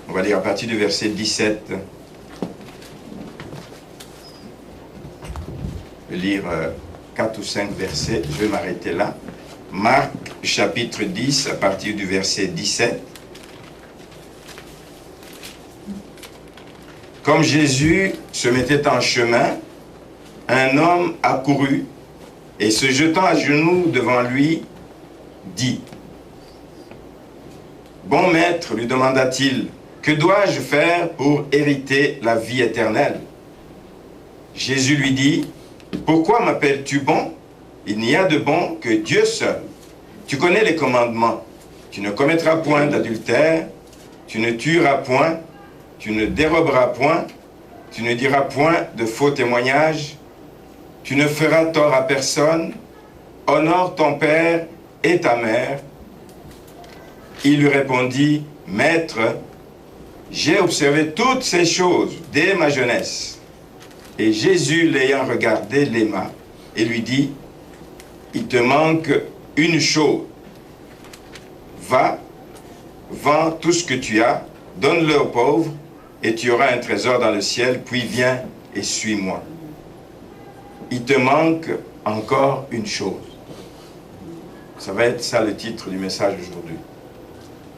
On va lire à partir du verset 17. Je vais lire 4 ou 5 versets, je vais m'arrêter là. Marc chapitre 10 à partir du verset 17. Comme Jésus se mettait en chemin, un homme accourut et se jetant à genoux devant lui, dit: « Bon maître, lui demanda-t-il, que dois-je faire pour hériter la vie éternelle ?» Jésus lui dit: « Pourquoi m'appelles-tu bon? Il n'y a de bon que Dieu seul. Tu connais les commandements. Tu ne commettras point d'adultère, tu ne tueras point, tu ne déroberas point, tu ne diras point de faux témoignages, tu ne feras tort à personne, honore ton père et ta mère. » Il lui répondit: « Maître, j'ai observé toutes ces choses dès ma jeunesse. » Et Jésus, l'ayant regardé, l'aima et lui dit: « Il te manque une chose. Va, vends tout ce que tu as, donne-le aux pauvres, et tu auras un trésor dans le ciel, puis viens et suis-moi. » Il te manque encore une chose. Ça va être ça le titre du message aujourd'hui.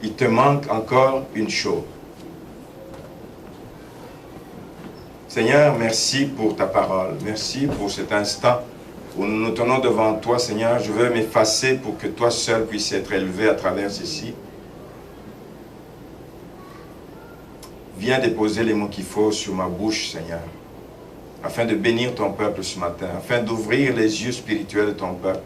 Il te manque encore une chose. Seigneur, merci pour ta parole. Merci pour cet instant où nous nous tenons devant toi, Seigneur. Je veux m'effacer pour que toi seul puisses être élevé à travers ceci. Viens déposer les mots qu'il faut sur ma bouche, Seigneur, afin de bénir ton peuple ce matin, afin d'ouvrir les yeux spirituels de ton peuple,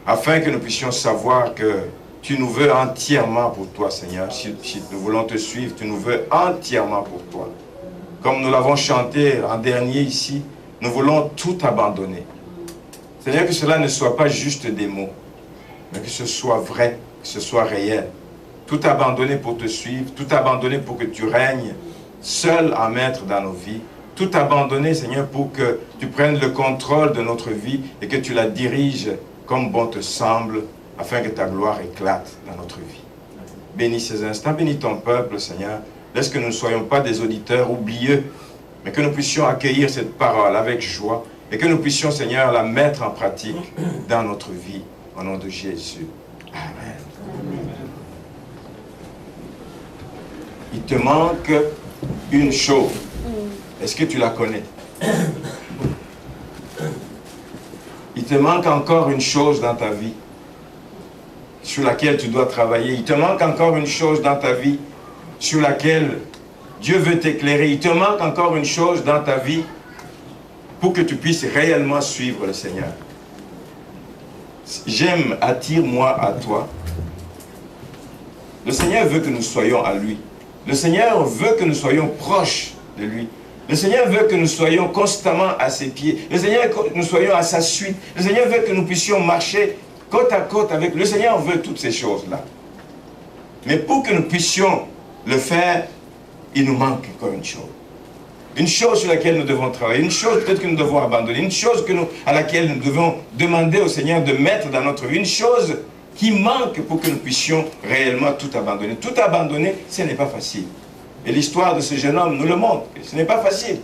afin que nous puissions savoir que tu nous veux entièrement pour toi, Seigneur. Si nous voulons te suivre, tu nous veux entièrement pour toi. Comme nous l'avons chanté en dernier ici, nous voulons tout abandonner. Seigneur, que cela ne soit pas juste des mots, mais que ce soit vrai, que ce soit réel. Tout abandonner pour te suivre, tout abandonner pour que tu règnes seul en maître dans nos vies. Tout abandonner, Seigneur, pour que tu prennes le contrôle de notre vie et que tu la diriges comme bon te semble, afin que ta gloire éclate dans notre vie. Bénis ces instants, bénis ton peuple, Seigneur. Laisse que nous ne soyons pas des auditeurs oublieux, mais que nous puissions accueillir cette parole avec joie et que nous puissions, Seigneur, la mettre en pratique dans notre vie, au nom de Jésus. Amen. Il te manque une chose. Est-ce que tu la connais? Il te manque encore une chose dans ta vie sur laquelle tu dois travailler. Il te manque encore une chose dans ta vie sur laquelle Dieu veut t'éclairer. Il te manque encore une chose dans ta vie pour que tu puisses réellement suivre le Seigneur. J'aime, attire-moi à toi. Le Seigneur veut que nous soyons à lui. Le Seigneur veut que nous soyons proches de lui. Le Seigneur veut que nous soyons constamment à ses pieds. Le Seigneur veut que nous soyons à sa suite. Le Seigneur veut que nous puissions marcher côte à côte avec lui. Le Seigneur veut toutes ces choses-là. Mais pour que nous puissions le faire, il nous manque encore une chose. Une chose sur laquelle nous devons travailler. Une chose peut-être que nous devons abandonner. Une chose à laquelle nous devons demander au Seigneur de mettre dans notre vie. Une chose qui manque pour que nous puissions réellement tout abandonner. Tout abandonner, ce n'est pas facile. Et l'histoire de ce jeune homme nous le montre. Ce n'est pas facile.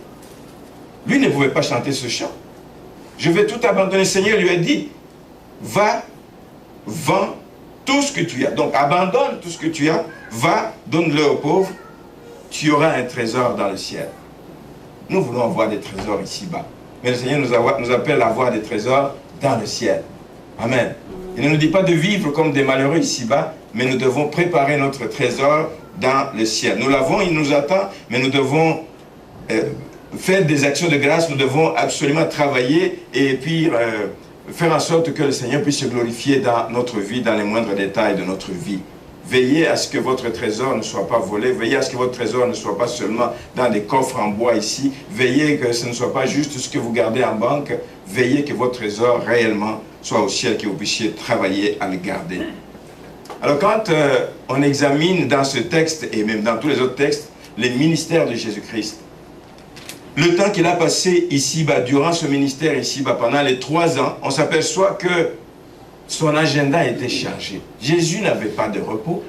Lui ne pouvait pas chanter ce chant. Je vais tout abandonner. Le Seigneur lui a dit, va, vends tout ce que tu as. Donc abandonne tout ce que tu as, va, donne-le aux pauvres, tu auras un trésor dans le ciel. Nous voulons avoir des trésors ici-bas. Mais le Seigneur nous appelle à avoir des trésors dans le ciel. Amen. Il ne nous dit pas de vivre comme des malheureux ici-bas, mais nous devons préparer notre trésor dans le ciel. Nous l'avons, il nous attend, mais nous devons faire des actions de grâce, nous devons absolument travailler et puis faire en sorte que le Seigneur puisse se glorifier dans notre vie, dans les moindres détails de notre vie. Veillez à ce que votre trésor ne soit pas volé, veillez à ce que votre trésor ne soit pas seulement dans des coffres en bois ici, veillez que ce ne soit pas juste ce que vous gardez en banque, veillez que votre trésor réellement soit au ciel, que vous puissiez travailler à le garder. Alors quand on examine dans ce texte, et même dans tous les autres textes, les ministères de Jésus-Christ, le temps qu'il a passé ici-bas, durant ce ministère ici-bas, pendant les 3 ans, on s'aperçoit que son agenda était chargé. Jésus n'avait pas de repos.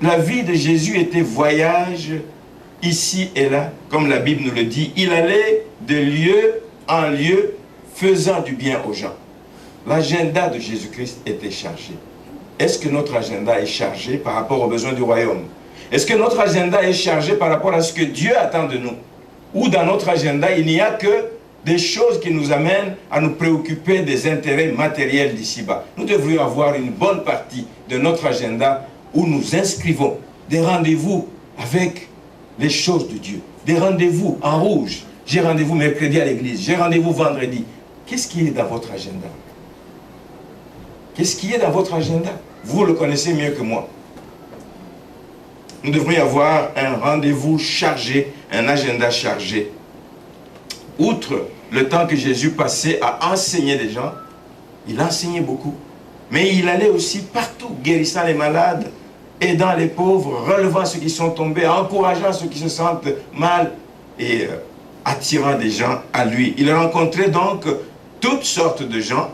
La vie de Jésus était voyage ici et là, comme la Bible nous le dit. Il allait de lieu en lieu, faisant du bien aux gens. L'agenda de Jésus-Christ était chargé. Est-ce que notre agenda est chargé par rapport aux besoins du royaume? Est-ce que notre agenda est chargé par rapport à ce que Dieu attend de nous? Ou dans notre agenda, il n'y a que des choses qui nous amènent à nous préoccuper des intérêts matériels d'ici-bas? Nous devrions avoir une bonne partie de notre agenda où nous inscrivons des rendez-vous avec les choses de Dieu. Des rendez-vous en rouge. J'ai rendez-vous mercredi à l'église. J'ai rendez-vous vendredi. Qu'est-ce qui est dans votre agenda? Qu'est-ce qui est dans votre agenda? Vous le connaissez mieux que moi. Nous devrions avoir un rendez-vous chargé, un agenda chargé. Outre le temps que Jésus passait à enseigner les gens, il enseignait beaucoup. Mais il allait aussi partout, guérissant les malades, aidant les pauvres, relevant ceux qui sont tombés, encourageant ceux qui se sentent mal et attirant des gens à lui. Il rencontrait donc toutes sortes de gens,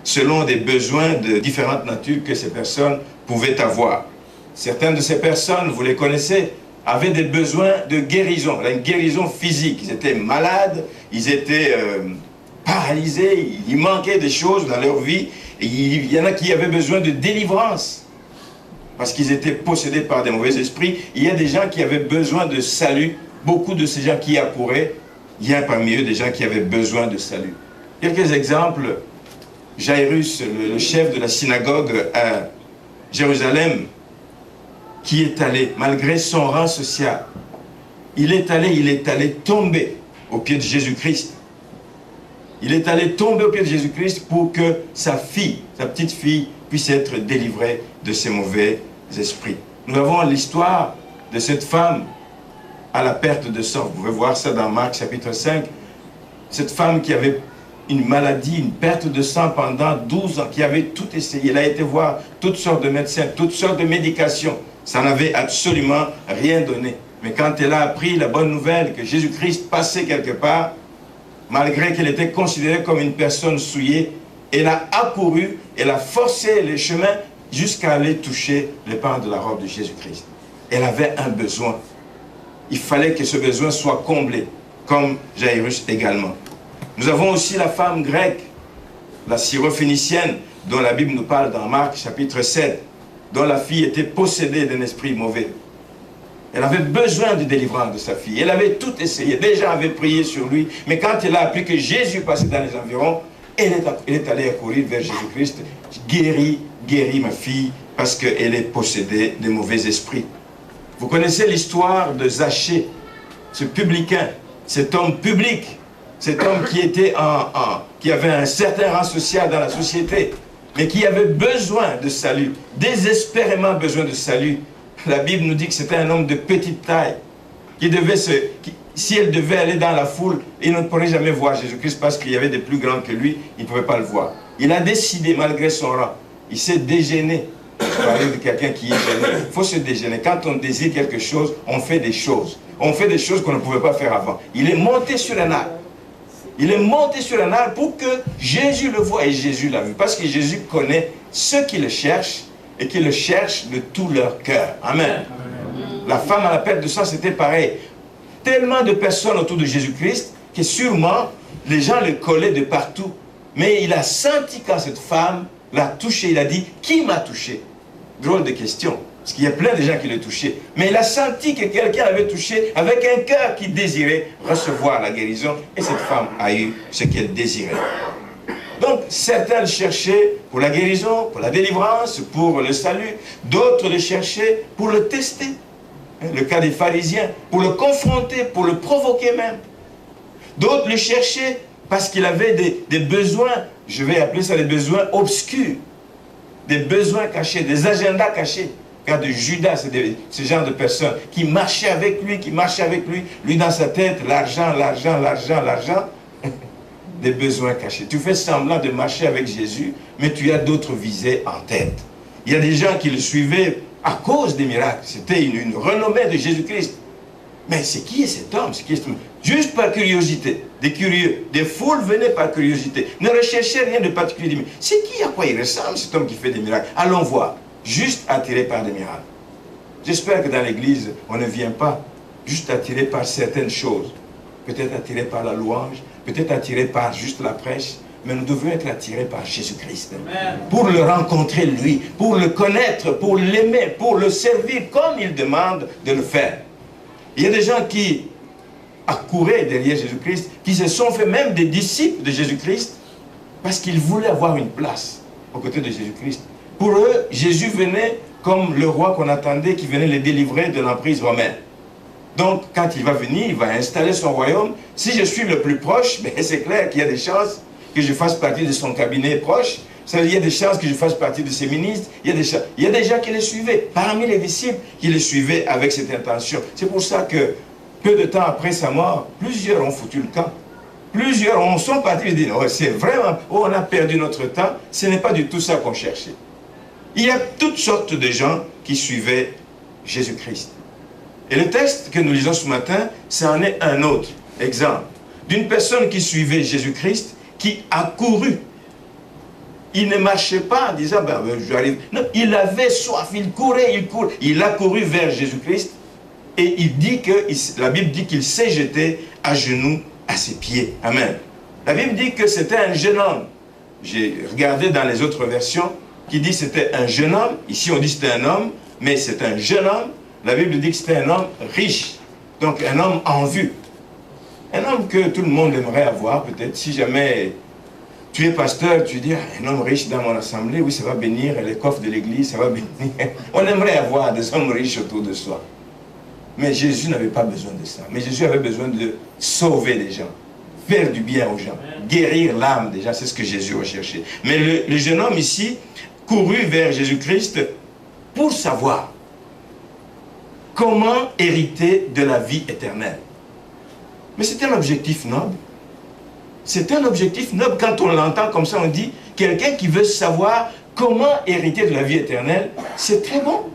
selon des besoins de différentes natures que ces personnes pouvaient avoir. Certaines de ces personnes, vous les connaissez, avaient des besoins de guérison, une guérison physique. Ils étaient malades, ils étaient paralysés, il manquait des choses dans leur vie. Et il y en a qui avaient besoin de délivrance, parce qu'ils étaient possédés par des mauvais esprits. Il y a des gens qui avaient besoin de salut. Beaucoup de ces gens qui accouraient, il y a parmi eux des gens qui avaient besoin de salut. Quelques exemples. Jairus, le chef de la synagogue à Jérusalem, qui est allé, malgré son rang social, il est allé tomber au pied de Jésus-Christ. Il est allé tomber au pied de Jésus-Christ pour que sa fille, sa petite fille, puisse être délivrée de ses mauvais esprits. Nous avons l'histoire de cette femme à la perte de sang. Vous pouvez voir ça dans Marc chapitre 5. Cette femme qui avait une maladie, une perte de sang pendant 12 ans, qui avait tout essayé. Elle a été voir toutes sortes de médecins, toutes sortes de médications. Ça n'avait absolument rien donné. Mais quand elle a appris la bonne nouvelle que Jésus-Christ passait quelque part, malgré qu'elle était considérée comme une personne souillée, elle a accouru, elle a forcé les chemins jusqu'à aller toucher les pans de la robe de Jésus-Christ. Elle avait un besoin. Il fallait que ce besoin soit comblé, comme Jairus également. Nous avons aussi la femme grecque, la syrophénicienne, dont la Bible nous parle dans Marc chapitre 7, dont la fille était possédée d'un esprit mauvais. Elle avait besoin de délivrance de sa fille. Elle avait tout essayé. Des gens avaient prié sur lui. Mais quand elle a appris que Jésus passait dans les environs, elle est allée accourir vers Jésus-Christ. Guéris ma fille, parce qu'elle est possédée de mauvais esprits. Vous connaissez l'histoire de Zachée, ce publicain, cet homme public, cet homme qui était qui avait un certain rang social dans la société, mais qui avait besoin de salut, désespérément besoin de salut. La Bible nous dit que c'était un homme de petite taille, si elle devait aller dans la foule, il ne pourrait jamais voir Jésus-Christ parce qu'il y avait des plus grands que lui, il ne pouvait pas le voir. Il a décidé, malgré son rang, il s'est dégêné. Parler de quelqu'un qui est gêné. Il faut se dégêner. Quand on désire quelque chose, on fait des choses. On fait des choses qu'on ne pouvait pas faire avant. Il est monté sur un arbre. Il est monté sur un arbre pour que Jésus le voie. Et Jésus l'a vu. Parce que Jésus connaît ceux qui le cherchent et qui le cherchent de tout leur cœur. Amen. La femme à la perte de sang, c'était pareil. Tellement de personnes autour de Jésus-Christ que sûrement les gens le collaient de partout. Mais il a senti quand cette femme l'a touché, il a dit, qui m'a touché? Drôle de question, parce qu'il y a plein de gens qui l'ont touché. Mais il a senti que quelqu'un l'avait touché avec un cœur qui désirait recevoir la guérison. Et cette femme a eu ce qu'elle désirait. Donc, certains le cherchaient pour la guérison, pour la délivrance, pour le salut. D'autres le cherchaient pour le tester. Le cas des pharisiens, pour le confronter, pour le provoquer même. D'autres le cherchaient parce qu'il avait des besoins, je vais appeler ça des besoins obscurs, des besoins cachés, des agendas cachés. Car de Judas, c'est ce genre de personnes qui marchaient avec lui, lui dans sa tête, l'argent, des besoins cachés. Tu fais semblant de marcher avec Jésus, mais tu as d'autres visées en tête. Il y a des gens qui le suivaient à cause des miracles. C'était une renommée de Jésus-Christ. Mais c'est qui est cet homme? Juste par curiosité, des curieux, des foules venaient par curiosité, ne recherchaient rien de particulier. C'est qui, à quoi il ressemble cet homme qui fait des miracles? Allons voir. juste attiré par des miracles. J'espère que dans l'église, on ne vient pas juste attiré par certaines choses. Peut-être attiré par la louange, peut-être attiré par juste la prêche, mais nous devons être attirés par Jésus-Christ. Pour le rencontrer lui, pour le connaître, pour l'aimer, pour le servir comme il demande de le faire. Il y a des gens qui accouraient derrière Jésus-Christ, qui se sont fait même des disciples de Jésus-Christ, parce qu'ils voulaient avoir une place aux côtés de Jésus-Christ. Pour eux, Jésus venait comme le roi qu'on attendait, qui venait les délivrer de l'emprise romaine. Donc, quand il va venir, il va installer son royaume. Si je suis le plus proche, c'est clair qu'il y a des chances que je fasse partie de son cabinet proche. Il y a des chances que je fasse partie de ses ministres. Il y a des gens qui les suivaient. Parmi les disciples, qui les suivaient avec cette intention. C'est pour ça que, peu de temps après sa mort, plusieurs ont foutu le camp. Plusieurs sont partis et disent, oh, c'est vraiment, oh, on a perdu notre temps. Ce n'est pas du tout ça qu'on cherchait. Il y a toutes sortes de gens qui suivaient Jésus-Christ. Et le texte que nous lisons ce matin, ça en est un autre exemple. D'une personne qui suivait Jésus-Christ, qui a couru. Il ne marchait pas en disant, ben, j'arrive. Non, il avait soif, il courait, il court. Il a couru vers Jésus-Christ et il dit que, la Bible dit qu'il s'est jeté à genoux à ses pieds. Amen. La Bible dit que c'était un jeune homme. J'ai regardé dans les autres versions qui dit que c'était un jeune homme. Ici on dit que c'était un homme, mais c'est un jeune homme. La Bible dit que c'était un homme riche. Donc un homme en vue. Un homme que tout le monde aimerait avoir peut-être. Si jamais tu es pasteur, tu dis, un homme riche dans mon assemblée, oui, ça va bénir les coffres de l'église, ça va bénir. On aimerait avoir des hommes riches autour de soi. Mais Jésus n'avait pas besoin de ça. Mais Jésus avait besoin de sauver les gens, faire du bien aux gens, guérir l'âme déjà, c'est ce que Jésus recherchait. Mais le jeune homme ici courut vers Jésus-Christ pour savoir comment hériter de la vie éternelle. Mais c'est un objectif noble. C'est un objectif noble. Quand on l'entend comme ça, on dit, quelqu'un qui veut savoir comment hériter de la vie éternelle, c'est très bon.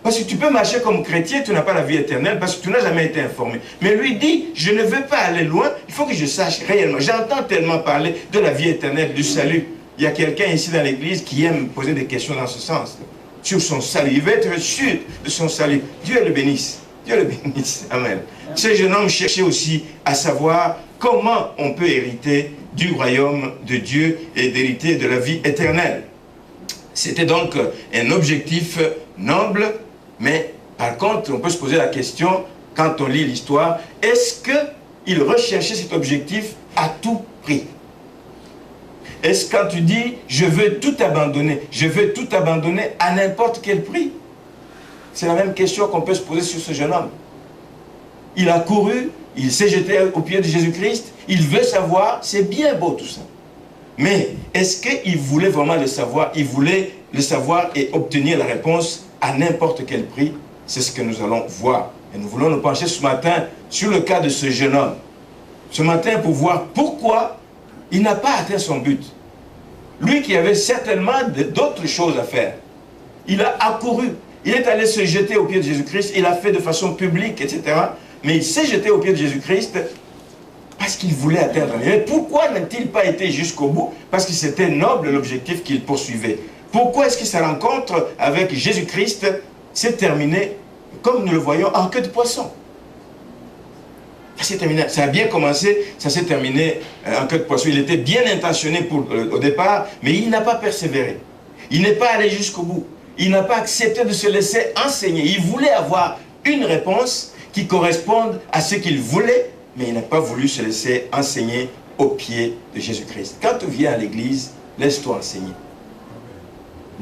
Parce que tu peux marcher comme chrétien, tu n'as pas la vie éternelle, parce que tu n'as jamais été informé. Mais lui dit, je ne veux pas aller loin, il faut que je sache réellement. J'entends tellement parler de la vie éternelle, du salut. Il y a quelqu'un ici dans l'église qui aime poser des questions dans ce sens. Sur son salut, il veut être sûr de son salut. Dieu le bénisse. Dieu le bénisse. Amen. Ce jeune homme cherchait aussi à savoir comment on peut hériter du royaume de Dieu et d'hériter de la vie éternelle. C'était donc un objectif noble, mais par contre, on peut se poser la question, quand on lit l'histoire, est-ce qu'il recherchait cet objectif à tout prix? Est-ce que quand tu dis, je veux tout abandonner à n'importe quel prix? C'est la même question qu'on peut se poser sur ce jeune homme. Il a couru, il s'est jeté aux pieds de Jésus-Christ, il veut savoir, c'est bien beau tout ça. Mais est-ce qu'il voulait vraiment le savoir? Il voulait le savoir et obtenir la réponse à n'importe quel prix. C'est ce que nous allons voir. Et nous voulons nous pencher ce matin sur le cas de ce jeune homme. Ce matin pour voir pourquoi il n'a pas atteint son but. Lui qui avait certainement d'autres choses à faire. Il a accouru. Il est allé se jeter aux pieds de Jésus-Christ. Il l'a fait de façon publique, etc. Mais il s'est jeté aux pieds de Jésus-Christ parce qu'il voulait atteindre. Mais pourquoi n'a-t-il pas été jusqu'au bout? Parce que c'était noble l'objectif qu'il poursuivait. Pourquoi est-ce que sa rencontre avec Jésus-Christ s'est terminée, comme nous le voyons, en queue de poisson? Ça a bien commencé, ça s'est terminé en queue de poisson. Il était bien intentionné au départ, mais il n'a pas persévéré. Il n'est pas allé jusqu'au bout. Il n'a pas accepté de se laisser enseigner. Il voulait avoir une réponse qui corresponde à ce qu'il voulait, mais il n'a pas voulu se laisser enseigner aux pieds de Jésus-Christ. Quand tu viens à l'église, laisse-toi enseigner.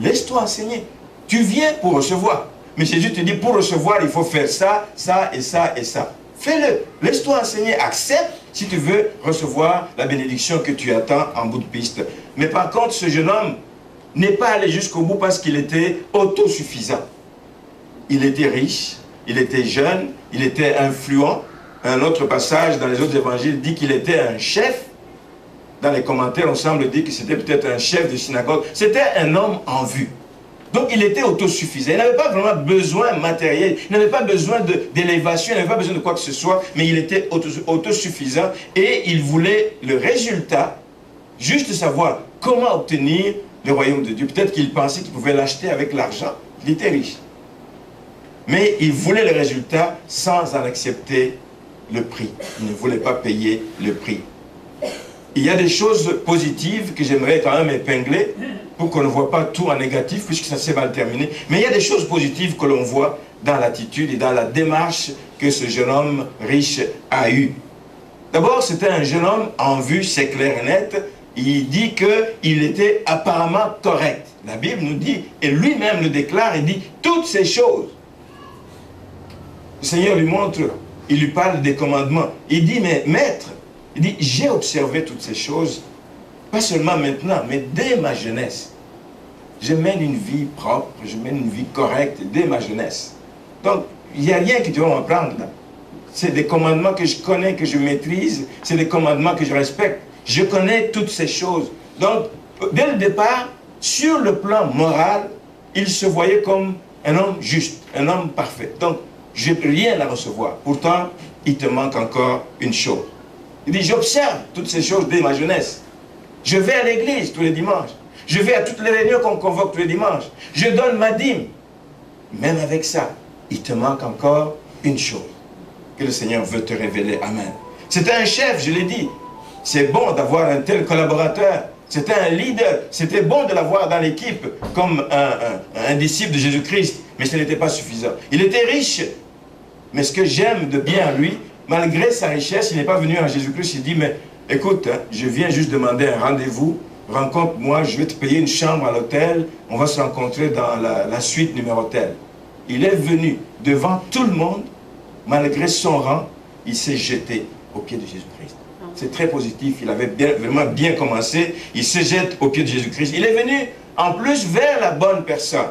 Laisse-toi enseigner. Tu viens pour recevoir. Mais Jésus te dit, pour recevoir, il faut faire ça, ça et ça et ça. Fais-le. Laisse-toi enseigner. Accepte si tu veux recevoir la bénédiction que tu attends en bout de piste. Mais par contre, ce jeune homme n'est pas allé jusqu'au bout parce qu'il était autosuffisant. Il était riche, il était jeune, il était influent. Un autre passage dans les autres évangiles dit qu'il était un chef. Dans les commentaires, on semble dire que c'était peut-être un chef de synagogue. C'était un homme en vue. Donc il était autosuffisant. Il n'avait pas vraiment besoin matériel. Il n'avait pas besoin d'élévation. Il n'avait pas besoin de quoi que ce soit. Mais il était autosuffisant. Et il voulait le résultat, juste savoir comment obtenir le royaume de Dieu. Peut-être qu'il pensait qu'il pouvait l'acheter avec l'argent. Il était riche. Mais il voulait le résultat sans en accepter le prix. Il ne voulait pas payer le prix. Il y a des choses positives que j'aimerais quand même épingler pour qu'on ne voit pas tout en négatif puisque ça s'est mal terminé. Mais il y a des choses positives que l'on voit dans l'attitude et dans la démarche que ce jeune homme riche a eue. D'abord, c'était un jeune homme en vue, c'est clair et net. Il dit qu'il était apparemment correct. La Bible nous dit, et lui-même le déclare, il dit toutes ces choses. Le Seigneur lui montre, il lui parle des commandements. Il dit, mais maître, il dit, j'ai observé toutes ces choses, pas seulement maintenant, mais dès ma jeunesse. Je mène une vie propre, je mène une vie correcte dès ma jeunesse. Donc, il n'y a rien que tu vas m'apprendre là. C'est des commandements que je connais, que je maîtrise, c'est des commandements que je respecte. Je connais toutes ces choses. Donc, dès le départ, sur le plan moral, il se voyait comme un homme juste, un homme parfait. Donc, je n'ai rien à recevoir. Pourtant, il te manque encore une chose. Il dit, j'observe toutes ces choses dès ma jeunesse. Je vais à l'église tous les dimanches. Je vais à toutes les réunions qu'on convoque tous les dimanches. Je donne ma dîme. Même avec ça, il te manque encore une chose que le Seigneur veut te révéler. Amen. C'était un chef, je l'ai dit. C'est bon d'avoir un tel collaborateur. C'était un leader. C'était bon de l'avoir dans l'équipe comme un disciple de Jésus-Christ. Mais ce n'était pas suffisant. Il était riche. Mais ce que j'aime de bien à lui, malgré sa richesse, il n'est pas venu à Jésus-Christ. Il dit, mais écoute, hein, je viens juste demander un rendez-vous. Rencontre-moi, je vais te payer une chambre à l'hôtel. On va se rencontrer dans la suite numéro telle. Il est venu devant tout le monde. Malgré son rang, il s'est jeté aux pieds de Jésus-Christ. C'est très positif. Il avait vraiment bien commencé. Il se jette aux pieds de Jésus-Christ. Il est venu en plus vers la bonne personne.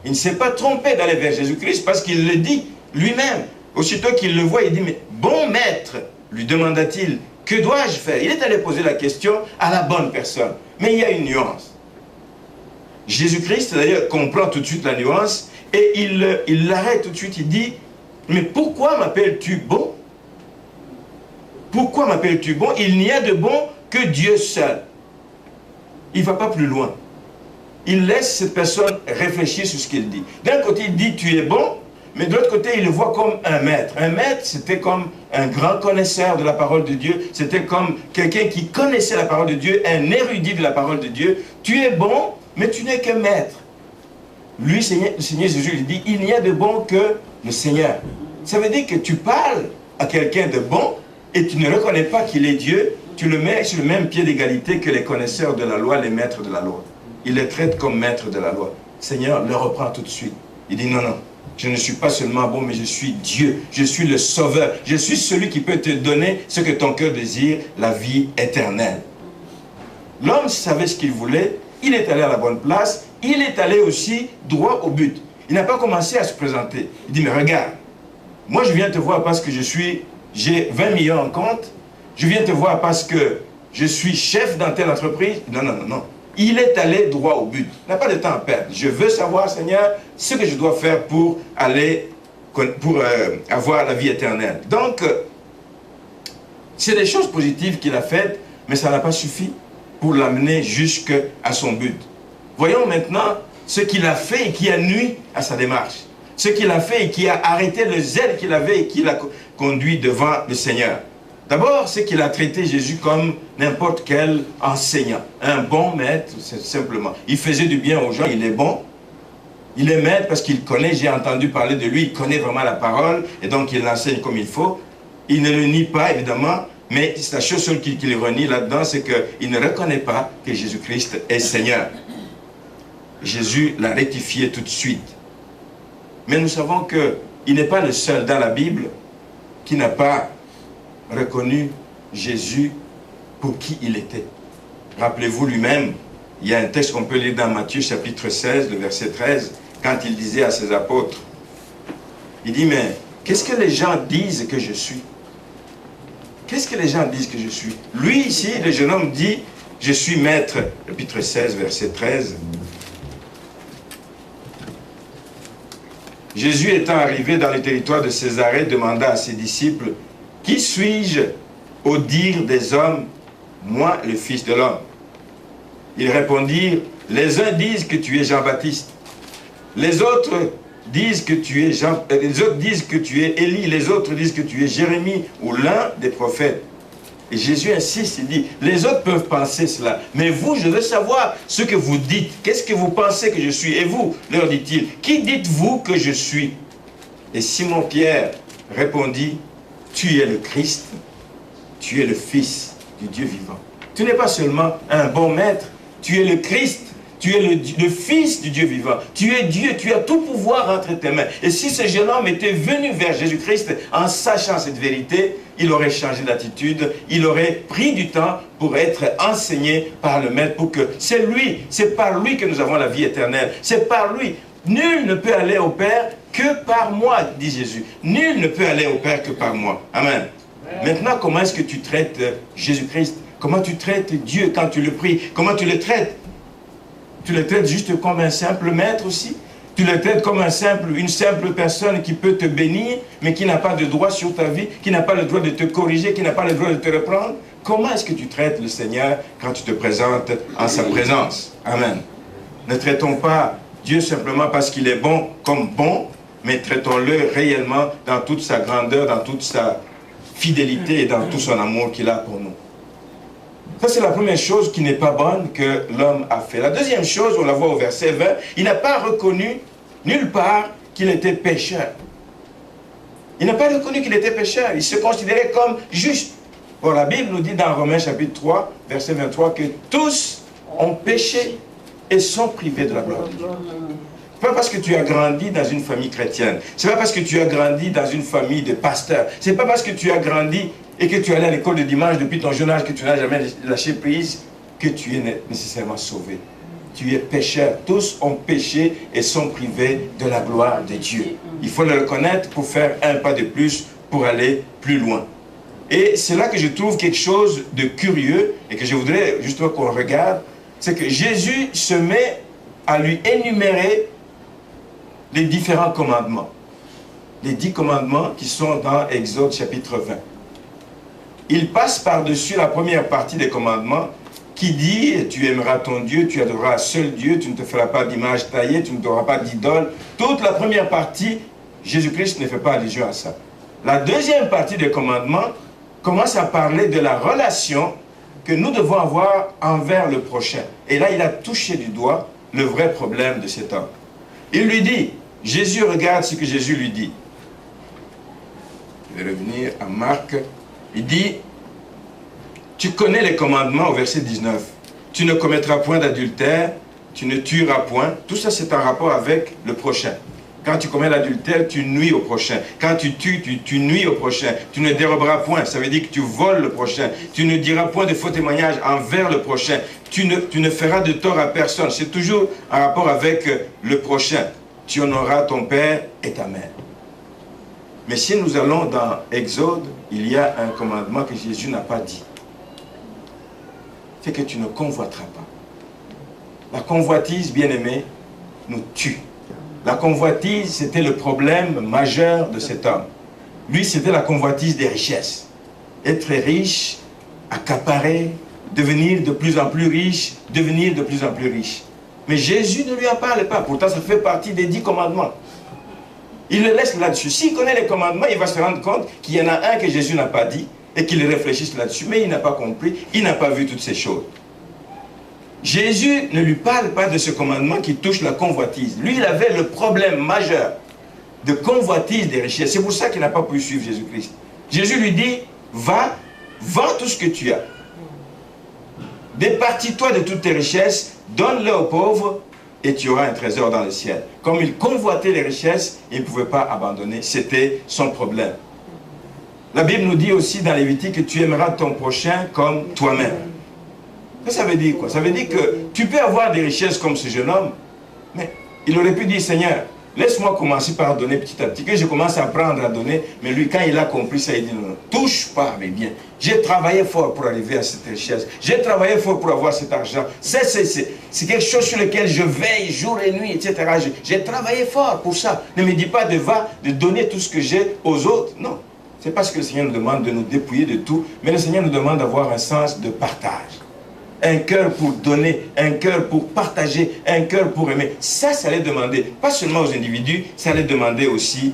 Il ne s'est pas trompé d'aller vers Jésus-Christ parce qu'il le dit lui-même. Aussitôt qu'il le voit, il dit, mais bon maître, lui demanda-t-il, que dois-je faire? Il est allé poser la question à la bonne personne. Mais il y a une nuance. Jésus-Christ, d'ailleurs, comprend tout de suite la nuance et il l'arrête tout de suite. Il dit, mais pourquoi m'appelles-tu bon? Pourquoi m'appelles-tu bon? Il n'y a de bon que Dieu seul. Il ne va pas plus loin. Il laisse cette personne réfléchir sur ce qu'il dit. D'un côté, il dit, tu es bon, mais de l'autre côté, il le voit comme un maître. Un maître, c'était comme un grand connaisseur de la parole de Dieu. C'était comme quelqu'un qui connaissait la parole de Dieu, un érudit de la parole de Dieu. Tu es bon, mais tu n'es que maître. Lui, le Seigneur Jésus, il dit, il n'y a de bon que le Seigneur. Ça veut dire que tu parles à quelqu'un de bon et tu ne reconnais pas qu'il est Dieu, tu le mets sur le même pied d'égalité que les connaisseurs de la loi, les maîtres de la loi. Il les traite comme maîtres de la loi. Le Seigneur le reprend tout de suite. Il dit, non, non, je ne suis pas seulement bon, mais je suis Dieu. Je suis le Sauveur. Je suis celui qui peut te donner ce que ton cœur désire, la vie éternelle. L'homme savait ce qu'il voulait. Il est allé à la bonne place. Il est allé aussi droit au but. Il n'a pas commencé à se présenter. Il dit, mais regarde, moi je viens te voir parce que j'ai 20 millions en compte. Je viens te voir parce que je suis chef dans telle entreprise. Non, non, non, non. Il est allé droit au but. Il n'a pas de temps à perdre. Je veux savoir, Seigneur, ce que je dois faire pour avoir la vie éternelle. Donc, c'est des choses positives qu'il a faites, mais ça n'a pas suffi pour l'amener jusqu'à son but. Voyons maintenant ce qu'il a fait et qui a nui à sa démarche. Ce qu'il a fait et qui a arrêté le zèle qu'il avait et qui l'a conduit devant le Seigneur. D'abord, c'est qu'il a traité Jésus comme n'importe quel enseignant. Un bon maître, c'est simplement. Il faisait du bien aux gens, il est bon. Il est maître parce qu'il connaît, j'ai entendu parler de lui, il connaît vraiment la parole, et donc il l'enseigne comme il faut. Il ne le nie pas, évidemment, mais la chose seule qu'il renie là-dedans, c'est qu'il ne reconnaît pas que Jésus-Christ est Seigneur. Jésus l'a rectifié tout de suite. Mais nous savons qu'il n'est pas le seul dans la Bible qui n'a pas reconnu Jésus pour qui il était. Rappelez-vous lui-même, il y a un texte qu'on peut lire dans Matthieu chapitre 16, le verset 13, quand il disait à ses apôtres, il dit, mais qu'est-ce que les gens disent que je suis? Qu'est-ce que les gens disent que je suis? Lui ici, le jeune homme dit, je suis maître, chapitre 16, verset 13. Jésus étant arrivé dans le territoire de Césarée, demanda à ses disciples, qui suis-je au dire des hommes, moi le Fils de l'homme? Ils répondirent, les uns disent que tu es Jean-Baptiste, les autres disent que tu es les autres disent que tu es Élie, les autres disent que tu es Jérémie ou l'un des prophètes. Et Jésus insiste, il dit, les autres peuvent penser cela, mais vous, je veux savoir ce que vous dites. Qu'est-ce que vous pensez que je suis? Et vous, leur dit-il, qui dites-vous que je suis? Et Simon-Pierre répondit, tu es le Christ, tu es le Fils du Dieu vivant. Tu n'es pas seulement un bon maître, tu es le Christ, tu es le Fils du Dieu vivant. Tu es Dieu, tu as tout pouvoir entre tes mains. Et si ce jeune homme était venu vers Jésus-Christ en sachant cette vérité, il aurait changé d'attitude, il aurait pris du temps pour être enseigné par le Maître, pour que c'est lui, c'est par lui que nous avons la vie éternelle. C'est par lui. Nul ne peut aller au Père que par moi, dit Jésus. Nul ne peut aller au Père que par moi. Amen. Maintenant, comment est-ce que tu traites Jésus-Christ? Comment tu traites Dieu quand tu le pries? Comment tu le traites? Tu le traites juste comme un simple maître aussi? Tu le traites comme une simple personne qui peut te bénir, mais qui n'a pas de droit sur ta vie, qui n'a pas le droit de te corriger, qui n'a pas le droit de te reprendre? Comment est-ce que tu traites le Seigneur quand tu te présentes en sa présence? Amen. Ne traitons pas Dieu simplement parce qu'il est bon comme bon, mais traitons-le réellement dans toute sa grandeur, dans toute sa fidélité et dans tout son amour qu'il a pour nous. Ça, c'est la première chose qui n'est pas bonne que l'homme a fait. La deuxième chose, on la voit au verset 20, il n'a pas reconnu nulle part qu'il était pécheur. Il n'a pas reconnu qu'il était pécheur. Il se considérait comme juste. Bon, la Bible nous dit dans Romains chapitre 3, verset 23, que tous ont péché et sont privés de la gloire de Dieu. Ce n'est pas parce que tu as grandi dans une famille chrétienne. Ce n'est pas parce que tu as grandi dans une famille de pasteurs. Ce n'est pas parce que tu as grandi et que tu es allé à l'école de dimanche depuis ton jeune âge, que tu n'as jamais lâché prise, que tu es nécessairement sauvé. Tu es pécheur. Tous ont péché et sont privés de la gloire de Dieu. Il faut le reconnaître pour faire un pas de plus, pour aller plus loin. Et c'est là que je trouve quelque chose de curieux et que je voudrais justement qu'on regarde, c'est que Jésus se met à lui énumérer les différents commandements. Les 10 commandements qui sont dans Exode chapitre 20. Il passe par-dessus la première partie des commandements qui dit « Tu aimeras ton Dieu, tu adoreras seul Dieu, tu ne te feras pas d'image taillée, tu ne t'auras pas d'idole. » Toute la première partie, Jésus-Christ ne fait pas allusion à ça. La deuxième partie des commandements commence à parler de la relation que nous devons avoir envers le prochain. Et là, il a touché du doigt le vrai problème de cet homme. Il lui dit, Jésus regarde ce que Jésus lui dit. Je vais revenir à Marc. Il dit, tu connais les commandements au verset 19. Tu ne commettras point d'adultère, tu ne tueras point. Tout ça, c'est en rapport avec le prochain. Quand tu commets l'adultère, tu nuis au prochain. Quand tu tues, tu nuis au prochain. Tu ne déroberas point, ça veut dire que tu voles le prochain. Tu ne diras point de faux témoignages envers le prochain. Tu ne feras de tort à personne. C'est toujours en rapport avec le prochain. Tu honoreras ton père et ta mère. Mais si nous allons dans Exode, il y a un commandement que Jésus n'a pas dit. C'est que tu ne convoiteras pas. La convoitise, bien-aimé, nous tue. La convoitise, c'était le problème majeur de cet homme. Lui, c'était la convoitise des richesses. Être riche, accaparer, devenir de plus en plus riche, devenir de plus en plus riche. Mais Jésus ne lui en parle pas. Pourtant, ça fait partie des 10 commandements. Il le laisse là-dessus. S'il connaît les commandements, il va se rendre compte qu'il y en a un que Jésus n'a pas dit et qu'il réfléchisse là-dessus. Mais il n'a pas compris, il n'a pas vu toutes ces choses. Jésus ne lui parle pas de ce commandement qui touche la convoitise. Lui, il avait le problème majeur de convoitise des richesses. C'est pour ça qu'il n'a pas pu suivre Jésus-Christ. Jésus lui dit, va, vends tout ce que tu as. Départis-toi de toutes tes richesses, donne-les aux pauvres et tu auras un trésor dans le ciel. Comme il convoitait les richesses, il ne pouvait pas abandonner. C'était son problème. La Bible nous dit aussi dans Lévitique que tu aimeras ton prochain comme toi-même. Ça veut dire quoi? Ça veut dire que tu peux avoir des richesses comme ce jeune homme, mais il aurait pu dire, Seigneur, laisse-moi commencer par donner petit à petit, que je commence à apprendre à donner, mais lui, quand il a compris ça, il dit, non, touche pas mes biens. J'ai travaillé fort pour arriver à cette richesse. J'ai travaillé fort pour avoir cet argent. C'est quelque chose sur lequel je veille jour et nuit, etc. J'ai travaillé fort pour ça. Ne me dis pas de donner tout ce que j'ai aux autres. Non. C'est parce que le Seigneur nous demande de nous dépouiller de tout, mais le Seigneur nous demande d'avoir un sens de partage. un cœur pour donner, un cœur pour partager, un cœur pour aimer. Ça allait demander, pas seulement aux individus, ça allait demander aussi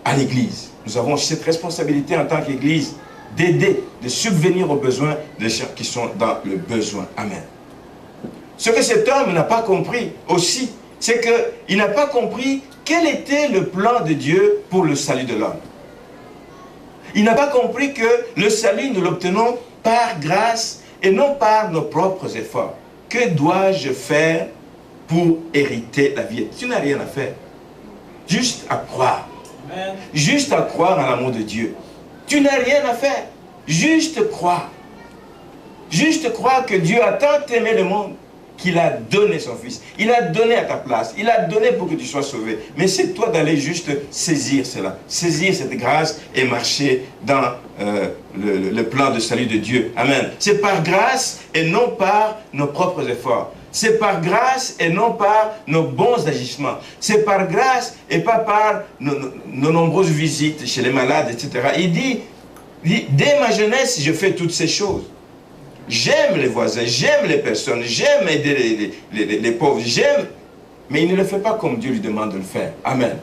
à l'Église. Nous avons cette responsabilité en tant qu'Église d'aider, de subvenir aux besoins de ceux qui sont dans le besoin. Amen. Ce que cet homme n'a pas compris aussi, c'est qu'il n'a pas compris quel était le plan de Dieu pour le salut de l'homme. Il n'a pas compris que le salut, nous l'obtenons par grâce et non par nos propres efforts. Que dois-je faire pour hériter la vie? Tu n'as rien à faire. Juste à croire. Amen. Juste à croire à l'amour de Dieu. Tu n'as rien à faire. Juste croire. Juste croire que Dieu a tant aimé le monde qu'il a donné son Fils. Il a donné à ta place. Il a donné pour que tu sois sauvé. Mais c'est toi d'aller juste saisir cela. Saisir cette grâce et marcher dans le plan de salut de Dieu. Amen. C'est par grâce et non par nos propres efforts. C'est par grâce et non par nos bons agissements. C'est par grâce et pas par nos nombreuses visites chez les malades, etc. Il dit, dès ma jeunesse, je fais toutes ces choses. J'aime les voisins, j'aime les personnes, j'aime aider les pauvres, j'aime. Mais il ne le fait pas comme Dieu lui demande de le faire. Amen.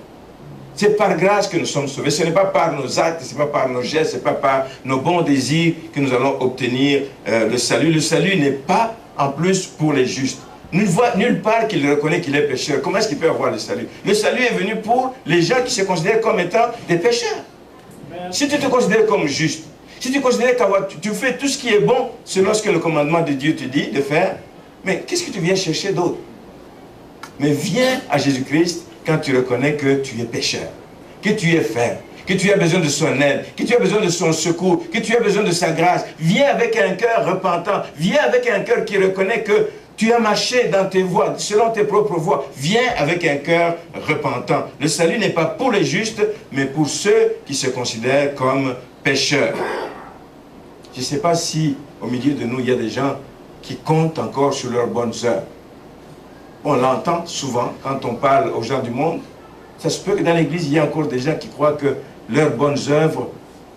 C'est par grâce que nous sommes sauvés. Ce n'est pas par nos actes, ce n'est pas par nos gestes, ce n'est pas par nos bons désirs que nous allons obtenir le salut. Le salut n'est pas en plus pour les justes. Nulle part qu'il reconnaît qu'il est pécheur. Comment est-ce qu'il peut avoir le salut? Le salut est venu pour les gens qui se considèrent comme étant des pécheurs. Amen. Si tu te considères comme juste, si tu considères que tu fais tout ce qui est bon selon ce que le commandement de Dieu te dit de faire, mais qu'est-ce que tu viens chercher d'autre? Mais viens à Jésus-Christ quand tu reconnais que tu es pécheur, que tu es faible, que tu as besoin de son aide, que tu as besoin de son secours, que tu as besoin de sa grâce. Viens avec un cœur repentant, viens avec un cœur qui reconnaît que tu as marché dans tes voies, selon tes propres voies. Viens avec un cœur repentant. Le salut n'est pas pour les justes, mais pour ceux qui se considèrent comme pécheurs. Je ne sais pas si au milieu de nous, il y a des gens qui comptent encore sur leurs bonnes œuvres. On l'entend souvent quand on parle aux gens du monde. Ça se peut que dans l'église, il y a encore des gens qui croient que leurs bonnes œuvres,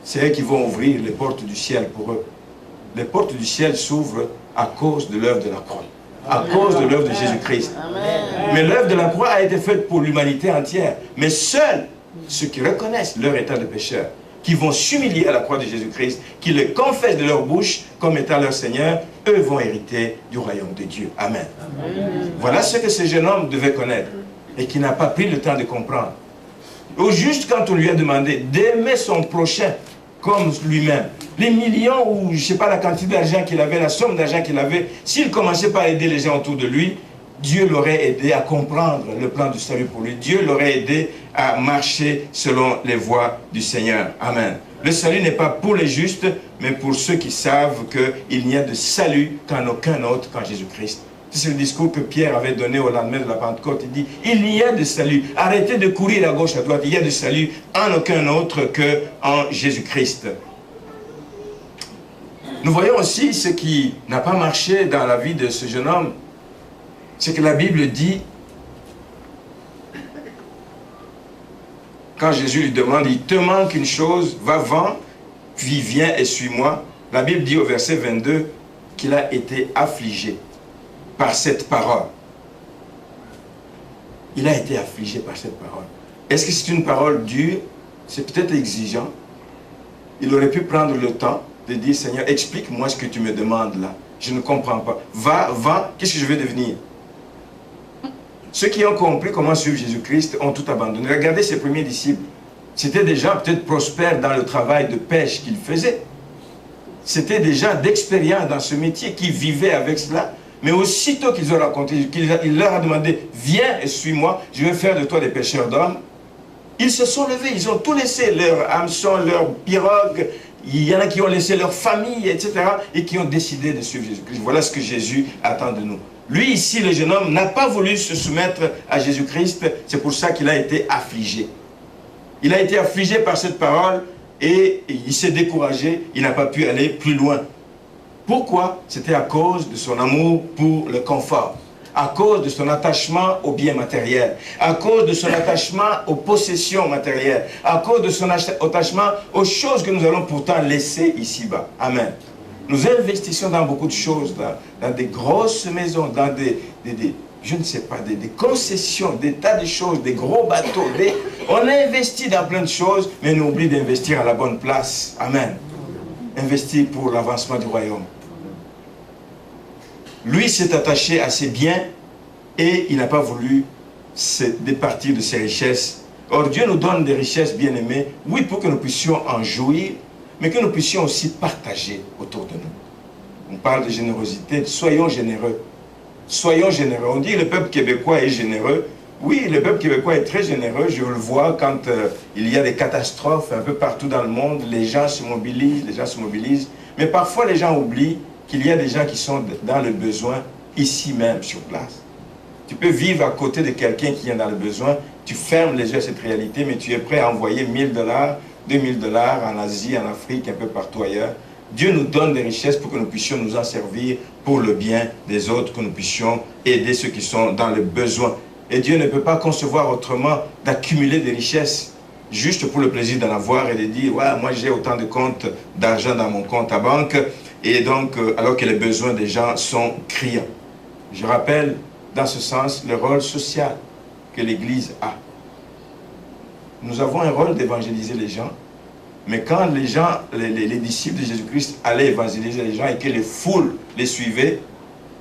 c'est eux qui vont ouvrir les portes du ciel pour eux. Les portes du ciel s'ouvrent à cause de l'œuvre de la croix. À cause de l'œuvre de Jésus-Christ. Mais l'œuvre de la croix a été faite pour l'humanité entière. Mais seuls ceux qui reconnaissent leur état de pécheur, qui vont s'humilier à la croix de Jésus-Christ, qui le confessent de leur bouche comme étant leur Seigneur, eux vont hériter du royaume de Dieu. Amen. Amen. Voilà ce que ce jeune homme devait connaître et qui n'a pas pris le temps de comprendre. Au juste quand on lui a demandé d'aimer son prochain comme lui-même, les millions ou je ne sais pas la quantité d'argent qu'il avait, la somme d'argent qu'il avait, s'il commençait par aider les gens autour de lui, Dieu l'aurait aidé à comprendre le plan du salut pour lui. Dieu l'aurait aidé à marcher selon les voies du Seigneur. Amen. Le salut n'est pas pour les justes, mais pour ceux qui savent qu'il n'y a de salut qu'en aucun autre qu'en Jésus-Christ. C'est le discours que Pierre avait donné au lendemain de la Pentecôte. Il dit, il n'y a de salut. Arrêtez de courir à gauche, à droite. Il y a de salut en aucun autre qu'en Jésus-Christ. Nous voyons aussi ce qui n'a pas marché dans la vie de ce jeune homme. C'est que la Bible dit, quand Jésus lui demande, il te manque une chose, va vendre, puis viens et suis-moi. La Bible dit au verset 22 qu'il a été affligé par cette parole. Il a été affligé par cette parole. Est-ce que c'est une parole dure? C'est peut-être exigeant. Il aurait pu prendre le temps de dire, Seigneur, explique-moi ce que tu me demandes là. Je ne comprends pas. Va, qu'est-ce que je vais devenir? Ceux qui ont compris comment suivre Jésus-Christ ont tout abandonné. Regardez ses premiers disciples. C'était des gens peut-être prospères dans le travail de pêche qu'ils faisaient. C'était des gens d'expérience dans ce métier qui vivaient avec cela. Mais aussitôt qu'ils ont raconté, il leur a demandé, viens et suis-moi, je vais faire de toi des pêcheurs d'hommes. Ils se sont levés, ils ont tout laissé, leur hameçon, leur pirogue. Il y en a qui ont laissé leur famille, etc. et qui ont décidé de suivre Jésus-Christ. Voilà ce que Jésus attend de nous. Lui, ici, le jeune homme, n'a pas voulu se soumettre à Jésus-Christ. C'est pour ça qu'il a été affligé. Il a été affligé par cette parole et il s'est découragé. Il n'a pas pu aller plus loin. Pourquoi? C'était à cause de son amour pour le confort. À cause de son attachement aux biens matériels. À cause de son attachement aux possessions matérielles. À cause de son attachement aux choses que nous allons pourtant laisser ici-bas. Amen. Nous investissons dans beaucoup de choses, dans des grosses maisons, dans je ne sais pas, des concessions, des tas de choses, des gros bateaux. On investit dans plein de choses, mais on oublie d'investir à la bonne place. Amen. Investir pour l'avancement du royaume. Lui s'est attaché à ses biens et il n'a pas voulu se départir de ses richesses. Or, Dieu nous donne des richesses bien-aimées, oui, pour que nous puissions en jouir, mais que nous puissions aussi partager autour de nous. On parle de générosité, soyons généreux. Soyons généreux. On dit que le peuple québécois est généreux. Oui, le peuple québécois est très généreux. Je le vois quand il y a des catastrophes un peu partout dans le monde. Les gens se mobilisent. Mais parfois, les gens oublient qu'il y a des gens qui sont dans le besoin ici même, sur place. Tu peux vivre à côté de quelqu'un qui est dans le besoin. Tu fermes les yeux à cette réalité, mais tu es prêt à envoyer 1000 $, 2000 $ en Asie, en Afrique, un peu partout ailleurs. Dieu nous donne des richesses pour que nous puissions nous en servir pour le bien des autres, que nous puissions aider ceux qui sont dans le besoin. Et Dieu ne peut pas concevoir autrement d'accumuler des richesses juste pour le plaisir d'en avoir et de dire « ouais, moi j'ai autant de comptes d'argent dans mon compte à banque » et donc alors que les besoins des gens sont criants. Je rappelle dans ce sens le rôle social que l'Église a. Nous avons un rôle d'évangéliser les gens. Mais quand les gens, les disciples de Jésus-Christ allaient évangéliser les gens et que les foules les suivaient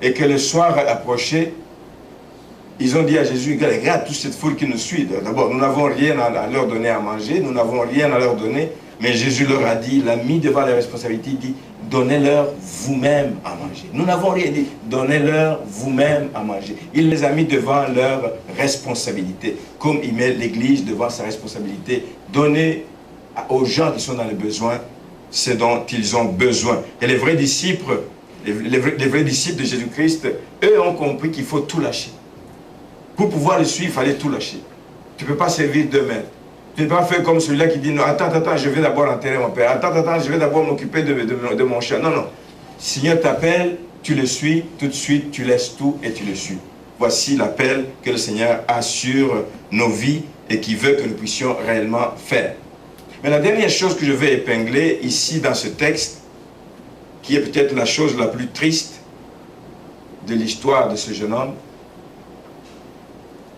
et que le soir approchait, ils ont dit à Jésus, regarde toute cette foule qui nous suit. D'abord, nous n'avons rien à leur donner à manger, nous n'avons rien à leur donner, mais Jésus leur a dit, il a mis devant les responsabilités, il dit, donnez-leur vous-même à manger. Nous n'avons rien dit, donnez-leur vous-même à manger. Il les a mis devant leurs responsabilités, comme il met l'Église devant sa responsabilité. Donnez aux gens qui sont dans le besoin ce dont ils ont besoin. Et les vrais disciples, les vrais disciples de Jésus-Christ, eux ont compris qu'il faut tout lâcher. Pour pouvoir le suivre, il fallait tout lâcher. Tu ne peux pas servir deux maîtres. Tu ne peux pas faire comme celui-là qui dit, non, attends, je vais d'abord enterrer mon père. Attends, je vais d'abord m'occuper de mon chien. Non, non. Seigneur t'appelle, tu le suis, tout de suite, tu laisses tout et tu le suis. Voici l'appel que le Seigneur a sur nos vies et qui veut que nous puissions réellement faire. Mais la dernière chose que je vais épingler ici dans ce texte, qui est peut-être la chose la plus triste de l'histoire de ce jeune homme,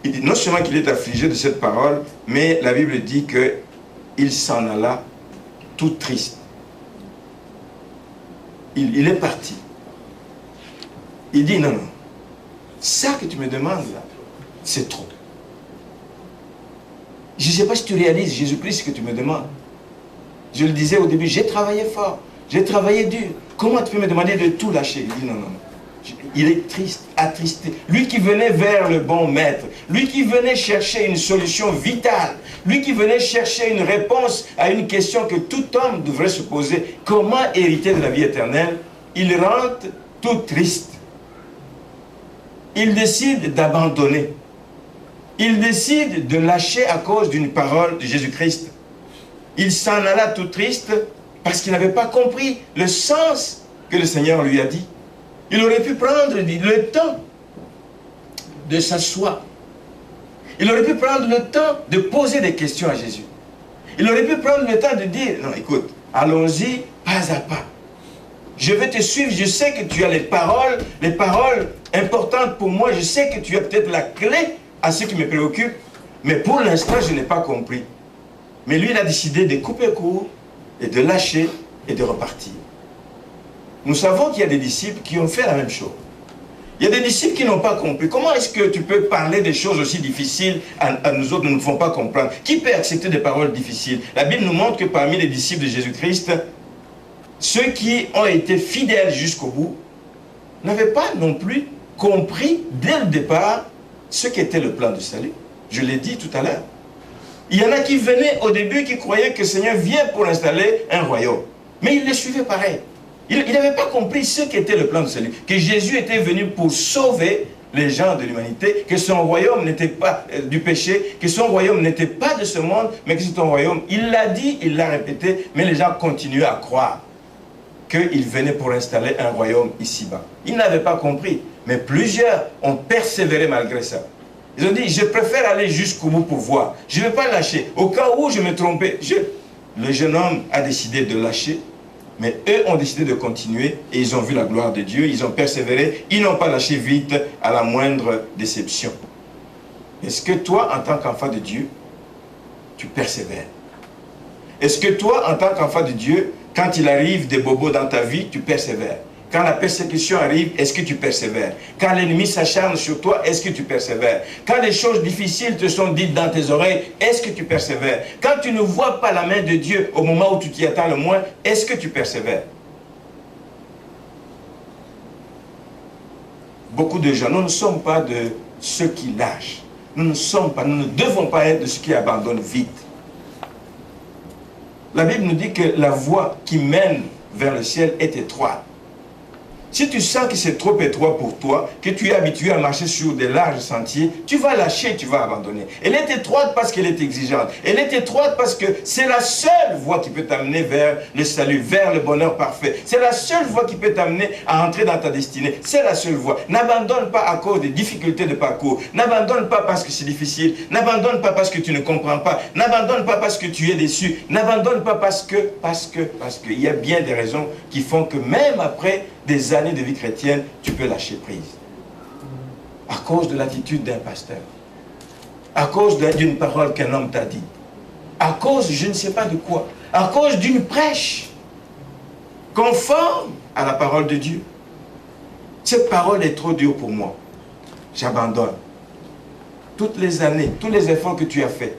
il dit non seulement qu'il est affligé de cette parole, mais la Bible dit qu'il s'en alla tout triste. Il est parti. Il dit non, ça que tu me demandes là, c'est trop. Je ne sais pas si tu réalises, Jésus-Christ, ce que tu me demandes. Je le disais au début, j'ai travaillé fort, j'ai travaillé dur. Comment tu peux me demander de tout lâcher? Il dit non. Il est triste, attristé. Lui qui venait vers le bon maître, lui qui venait chercher une solution vitale, lui qui venait chercher une réponse à une question que tout homme devrait se poser. Comment hériter de la vie éternelle? Il rentre tout triste. Il décide d'abandonner. Il décide de lâcher à cause d'une parole de Jésus-Christ. Il s'en alla tout triste parce qu'il n'avait pas compris le sens que le Seigneur lui a dit. Il aurait pu prendre le temps de s'asseoir. Il aurait pu prendre le temps de poser des questions à Jésus. Il aurait pu prendre le temps de dire, non écoute, allons-y pas à pas. Je vais te suivre, je sais que tu as les paroles importantes pour moi, je sais que tu as peut-être la clé à ce qui me préoccupe, mais pour l'instant, je n'ai pas compris. Mais lui, il a décidé de couper court et de lâcher et de repartir. Nous savons qu'il y a des disciples qui ont fait la même chose. Il y a des disciples qui n'ont pas compris. Comment est-ce que tu peux parler des choses aussi difficiles à nous autres, nous ne pouvons pas comprendre? Qui peut accepter des paroles difficiles? La Bible nous montre que parmi les disciples de Jésus-Christ, ceux qui ont été fidèles jusqu'au bout n'avaient pas non plus compris dès le départ ce qu'était le plan de salut. Je l'ai dit tout à l'heure. Il y en a qui venaient au début, qui croyaient que le Seigneur vient pour installer un royaume. Mais ils le suivaient pareil. Ils n'avaient pas compris ce qu'était le plan de salut. Que Jésus était venu pour sauver les gens de l'humanité, que son royaume n'était pas du péché, que son royaume n'était pas de ce monde, mais que c'est un royaume. Il l'a dit, il l'a répété, mais les gens continuaient à croire qu'il venait pour installer un royaume ici-bas. Ils n'avaient pas compris, mais plusieurs ont persévéré malgré ça. Ils ont dit, je préfère aller jusqu'au bout pour voir. Je ne vais pas lâcher. Au cas où je me trompais, le jeune homme a décidé de lâcher, Mais eux ont décidé de continuer et ils ont vu la gloire de Dieu, ils ont persévéré, ils n'ont pas lâché vite à la moindre déception. Est-ce que toi, en tant qu'enfant de Dieu, tu persévères? Est-ce que toi, en tant qu'enfant de Dieu, quand il arrive des bobos dans ta vie, tu persévères? Quand la persécution arrive, est-ce que tu persévères? Quand l'ennemi s'acharne sur toi, est-ce que tu persévères? Quand les choses difficiles te sont dites dans tes oreilles, est-ce que tu persévères? Quand tu ne vois pas la main de Dieu au moment où tu t'y attends le moins, est-ce que tu persévères? Beaucoup de gens, nous ne sommes pas de ceux qui lâchent. Nous ne devons pas être de ceux qui abandonnent vite. La Bible nous dit que la voie qui mène vers le ciel est étroite. Si tu sens que c'est trop étroit pour toi, que tu es habitué à marcher sur des larges sentiers, tu vas lâcher, tu vas abandonner. Elle est étroite parce qu'elle est exigeante. Elle est étroite parce que c'est la seule voie qui peut t'amener vers le salut, vers le bonheur parfait. C'est la seule voie qui peut t'amener à entrer dans ta destinée. C'est la seule voie. N'abandonne pas à cause des difficultés de parcours. N'abandonne pas parce que c'est difficile. N'abandonne pas parce que tu ne comprends pas. N'abandonne pas parce que tu es déçu. N'abandonne pas parce que il y a bien des raisons qui font que même après des années de vie chrétienne, tu peux lâcher prise. À cause de l'attitude d'un pasteur. À cause d'une parole qu'un homme t'a dit. À cause, je ne sais pas de quoi. À cause d'une prêche conforme à la parole de Dieu. Cette parole est trop dure pour moi. J'abandonne. Toutes les années, tous les efforts que tu as faits,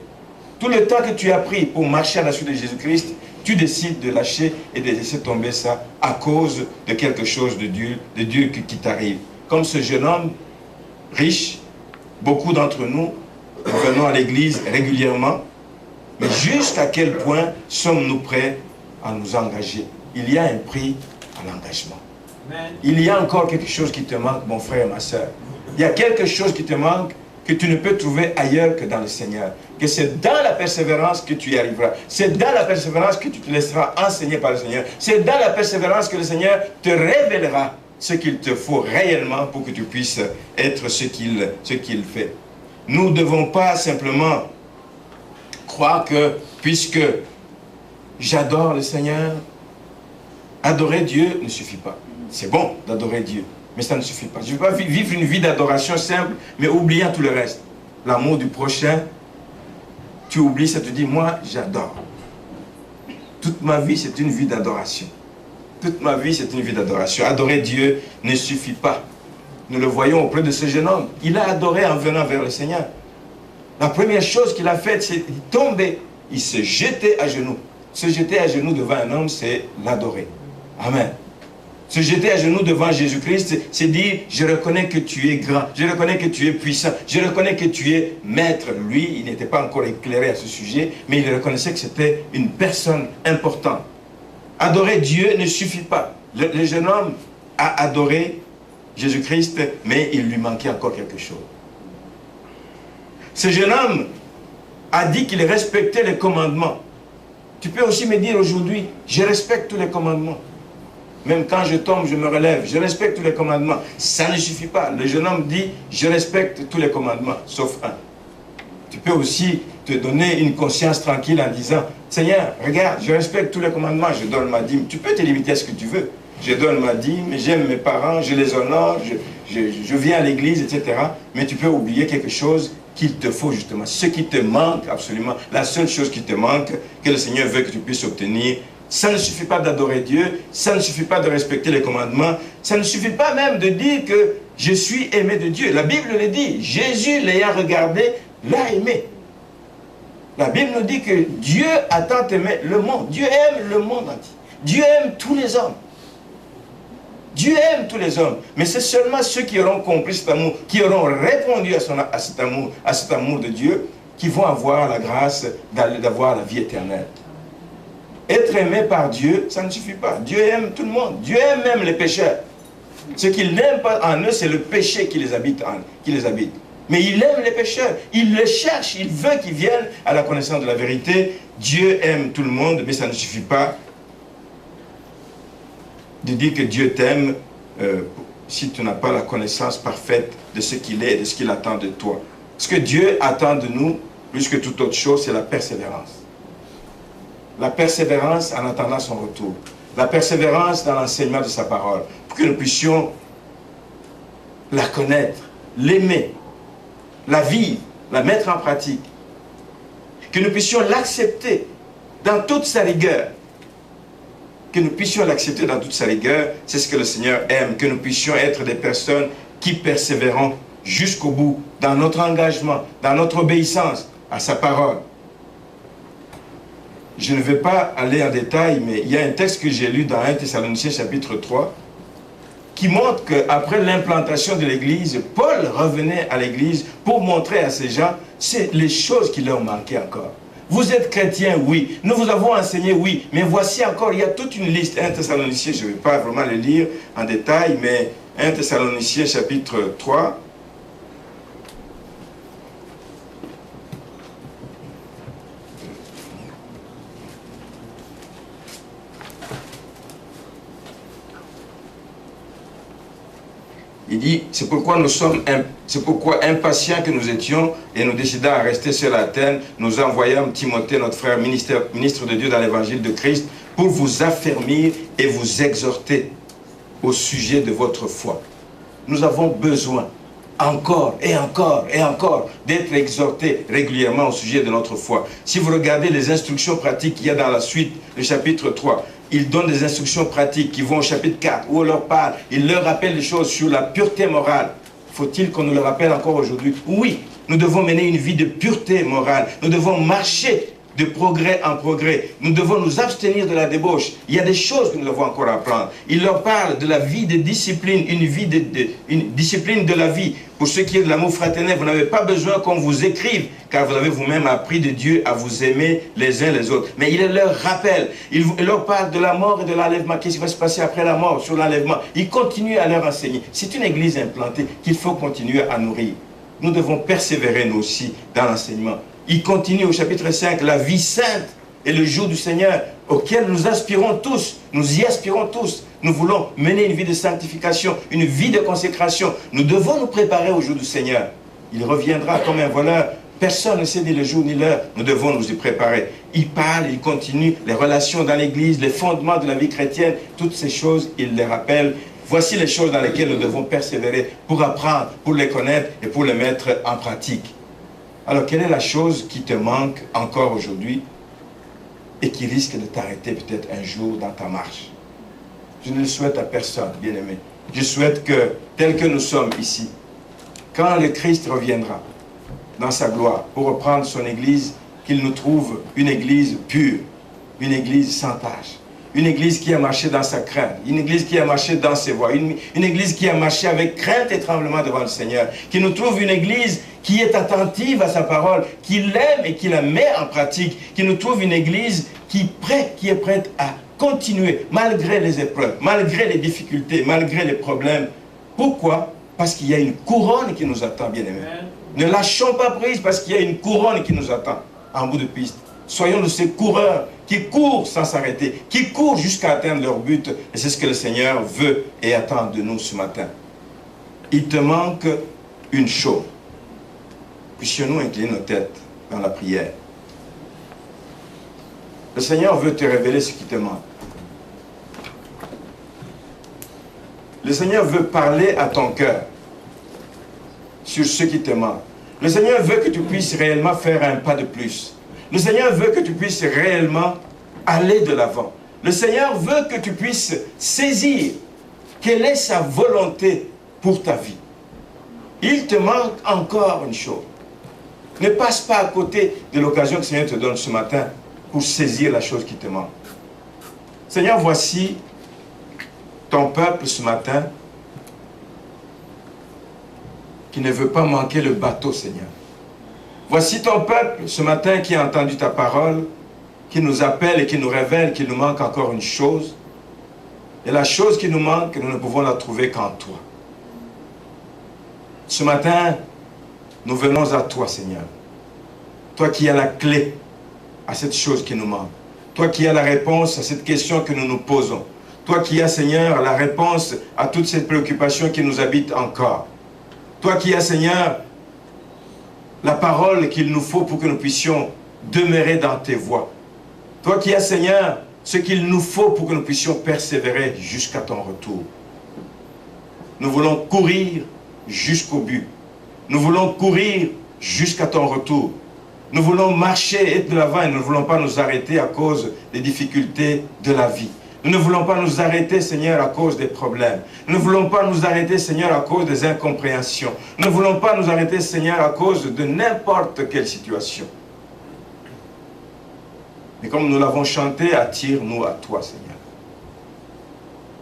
tout le temps que tu as pris pour marcher à la suite de Jésus-Christ, tu décides de lâcher et de laisser tomber ça à cause de quelque chose de Dieu qui t'arrive. Comme ce jeune homme riche, beaucoup d'entre nous venons à l'église régulièrement, mais jusqu'à quel point sommes-nous prêts à nous engager? Il y a un prix à l'engagement. Il y a encore quelque chose qui te manque, mon frère, ma soeur. Il y a quelque chose qui te manque que tu ne peux trouver ailleurs que dans le Seigneur. Que c'est dans la persévérance que tu y arriveras. C'est dans la persévérance que tu te laisseras enseigner par le Seigneur. C'est dans la persévérance que le Seigneur te révélera ce qu'il te faut réellement pour que tu puisses être ce qu'il fait. Nous ne devons pas simplement croire que, puisque j'adore le Seigneur, adorer Dieu ne suffit pas. C'est bon d'adorer Dieu, mais ça ne suffit pas. Je ne veux pas vivre une vie d'adoration simple, mais oubliant tout le reste. L'amour du prochain, tu oublies, ça te dit, moi, j'adore. Toute ma vie, c'est une vie d'adoration. Toute ma vie, c'est une vie d'adoration. Adorer Dieu ne suffit pas. Nous le voyons auprès de ce jeune homme. Il a adoré en venant vers le Seigneur. La première chose qu'il a faite, c'est tomber. Il se jetait à genoux. Se jeter à genoux devant un homme, c'est l'adorer. Amen. Se jeter à genoux devant Jésus-Christ, c'est dire, je reconnais que tu es grand, je reconnais que tu es puissant, je reconnais que tu es maître. Lui, il n'était pas encore éclairé à ce sujet, mais il reconnaissait que c'était une personne importante. Adorer Dieu ne suffit pas. Le jeune homme a adoré Jésus-Christ, mais il lui manquait encore quelque chose. Ce jeune homme a dit qu'il respectait les commandements. Tu peux aussi me dire aujourd'hui, je respecte tous les commandements. Même quand je tombe, je me relève. Je respecte tous les commandements. Ça ne suffit pas. Le jeune homme dit, je respecte tous les commandements, sauf un. Tu peux aussi te donner une conscience tranquille en disant, Seigneur, regarde, je respecte tous les commandements, je donne ma dîme. Tu peux te limiter à ce que tu veux. Je donne ma dîme, j'aime mes parents, je les honore, je viens à l'église, etc. Mais tu peux oublier quelque chose qu'il te faut justement. Ce qui te manque absolument, la seule chose qui te manque, que le Seigneur veut que tu puisses obtenir. Ça ne suffit pas d'adorer Dieu, ça ne suffit pas de respecter les commandements, ça ne suffit pas même de dire que je suis aimé de Dieu. La Bible le dit, Jésus l'ayant regardé, l'a aimé. La Bible nous dit que Dieu a tant aimé le monde. Dieu aime le monde entier. Dieu aime tous les hommes. Dieu aime tous les hommes. Mais c'est seulement ceux qui auront compris cet amour, qui auront répondu à cet amour de Dieu, qui vont avoir la grâce d'avoir la vie éternelle. Être aimé par Dieu, ça ne suffit pas. Dieu aime tout le monde. Dieu aime même les pécheurs. Ce qu'il n'aime pas en eux, c'est le péché qui les habite. Mais il aime les pécheurs. Il les cherche. Il veut qu'ils viennent à la connaissance de la vérité. Dieu aime tout le monde, mais ça ne suffit pas de dire que Dieu t'aime si tu n'as pas la connaissance parfaite de ce qu'il est et de ce qu'il attend de toi. Ce que Dieu attend de nous, plus que toute autre chose, c'est la persévérance. La persévérance en attendant son retour. la persévérance dans l'enseignement de sa parole, pour que nous puissions la connaître, l'aimer, la vivre, la mettre en pratique, que nous puissions l'accepter dans toute sa rigueur, que nous puissions l'accepter dans toute sa rigueur, c'est ce que le Seigneur aime, que nous puissions être des personnes qui persévérons jusqu'au bout, dans notre engagement, dans notre obéissance à sa parole. Je ne vais pas aller en détail, mais il y a un texte que j'ai lu dans 1 Thessaloniciens chapitre 3, qui montre qu'après l'implantation de l'Église, Paul revenait à l'Église pour montrer à ces gens, c'est les choses qui leur manquaient encore. Vous êtes chrétiens, oui. Nous vous avons enseigné, oui. Mais voici encore, il y a toute une liste. 1 Thessaloniciens, je ne vais pas vraiment le lire en détail, mais 1 Thessaloniciens chapitre 3. Il dit, c'est pourquoi impatients que nous étions et nous décidons à rester sur Athènes, nous envoyâmes Timothée, notre frère, ministre de Dieu dans l'évangile de Christ, pour vous affermir et vous exhorter au sujet de votre foi. Nous avons besoin encore et encore et encore d'être exhortés régulièrement au sujet de notre foi. Si vous regardez les instructions pratiques qu'il y a dans la suite, le chapitre 3, il donne des instructions pratiques qui vont au chapitre 4, où on leur parle, il leur rappelle des choses sur la pureté morale. Faut-il qu'on nous le rappelle encore aujourd'hui? Oui, nous devons mener une vie de pureté morale. Nous devons marcher de progrès en progrès. Nous devons nous abstenir de la débauche. Il y a des choses que nous devons encore apprendre. Il leur parle de la vie de discipline, une discipline de la vie. Pour ce qui est de l'amour fraternel, vous n'avez pas besoin qu'on vous écrive, car vous avez vous-même appris de Dieu à vous aimer les uns les autres. Mais il leur rappelle, il leur parle de la mort et de l'enlèvement. Qu'est-ce qui va se passer après la mort, sur l'enlèvement? Il continue à leur enseigner. C'est une église implantée qu'il faut continuer à nourrir. Nous devons persévérer nous aussi dans l'enseignement. Il continue au chapitre 5, la vie sainte et le jour du Seigneur, auquel nous aspirons tous, nous y aspirons tous. Nous voulons mener une vie de sanctification, une vie de consécration. Nous devons nous préparer au jour du Seigneur. Il reviendra comme un voleur. Personne ne sait ni le jour ni l'heure. Nous devons nous y préparer. Il parle, il continue, les relations dans l'Église, les fondements de la vie chrétienne, toutes ces choses, il les rappelle. Voici les choses dans lesquelles nous devons persévérer pour apprendre, pour les connaître et pour les mettre en pratique. Alors, quelle est la chose qui te manque encore aujourd'hui et qui risque de t'arrêter peut-être un jour dans ta marche? Je ne le souhaite à personne, bien-aimé. Je souhaite que, tel que nous sommes ici, quand le Christ reviendra dans sa gloire pour reprendre son Église, qu'il nous trouve une Église pure, une Église sans tache, une Église qui a marché dans sa crainte, une Église qui a marché dans ses voies, une Église qui a marché avec crainte et tremblement devant le Seigneur, qui nous trouve une Église qui est attentive à sa parole, qui l'aime et qui la met en pratique, qui nous trouve une Église qui est prête à continuer, malgré les épreuves, malgré les difficultés, malgré les problèmes. Pourquoi? Parce qu'il y a une couronne qui nous attend, bien-aimés. Ne lâchons pas prise parce qu'il y a une couronne qui nous attend en bout de piste. Soyons de ces coureurs qui courent sans s'arrêter, qui courent jusqu'à atteindre leur but. Et c'est ce que le Seigneur veut et attend de nous ce matin. Il te manque une chose. Puissions-nous incliner nos têtes dans la prière. Le Seigneur veut te révéler ce qui te manque. Le Seigneur veut parler à ton cœur sur ce qui te manque. Le Seigneur veut que tu puisses réellement faire un pas de plus. Le Seigneur veut que tu puisses réellement aller de l'avant. Le Seigneur veut que tu puisses saisir quelle est sa volonté pour ta vie. Il te manque encore une chose. Ne passe pas à côté de l'occasion que le Seigneur te donne ce matin pour saisir la chose qui te manque. Seigneur, voici ton peuple ce matin qui ne veut pas manquer le bateau, Seigneur. Voici ton peuple ce matin qui a entendu ta parole, qui nous appelle et qui nous révèle qu'il nous manque encore une chose. Et la chose qui nous manque, nous ne pouvons la trouver qu'en toi. Ce matin, nous venons à toi, Seigneur. Toi qui as la clé à cette chose qui nous manque. Toi qui as la réponse à cette question que nous nous posons. Toi qui as, Seigneur, la réponse à toutes ces préoccupations qui nous habitent encore. Toi qui as, Seigneur, la parole qu'il nous faut pour que nous puissions demeurer dans tes voies. Toi qui as, Seigneur, ce qu'il nous faut pour que nous puissions persévérer jusqu'à ton retour. Nous voulons courir jusqu'au but. Nous voulons courir jusqu'à ton retour. Nous voulons marcher et de l'avant et nous ne voulons pas nous arrêter à cause des difficultés de la vie. Nous ne voulons pas nous arrêter, Seigneur, à cause des problèmes. Nous ne voulons pas nous arrêter, Seigneur, à cause des incompréhensions. Nous ne voulons pas nous arrêter, Seigneur, à cause de n'importe quelle situation. Mais comme nous l'avons chanté, attire-nous à toi, Seigneur.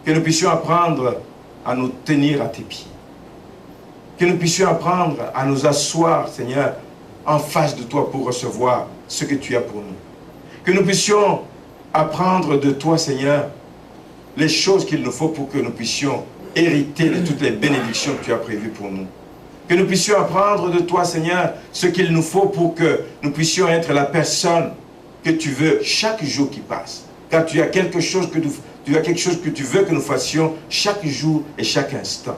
Que nous puissions apprendre à nous tenir à tes pieds. Que nous puissions apprendre à nous asseoir, Seigneur, en face de toi pour recevoir ce que tu as pour nous. Que nous puissions apprendre de toi, Seigneur, les choses qu'il nous faut pour que nous puissions hériter de toutes les bénédictions que tu as prévues pour nous. Que nous puissions apprendre de toi, Seigneur, ce qu'il nous faut pour que nous puissions être la personne que tu veux chaque jour qui passe. Car tu as quelque chose que tu veux que nous fassions chaque jour et chaque instant.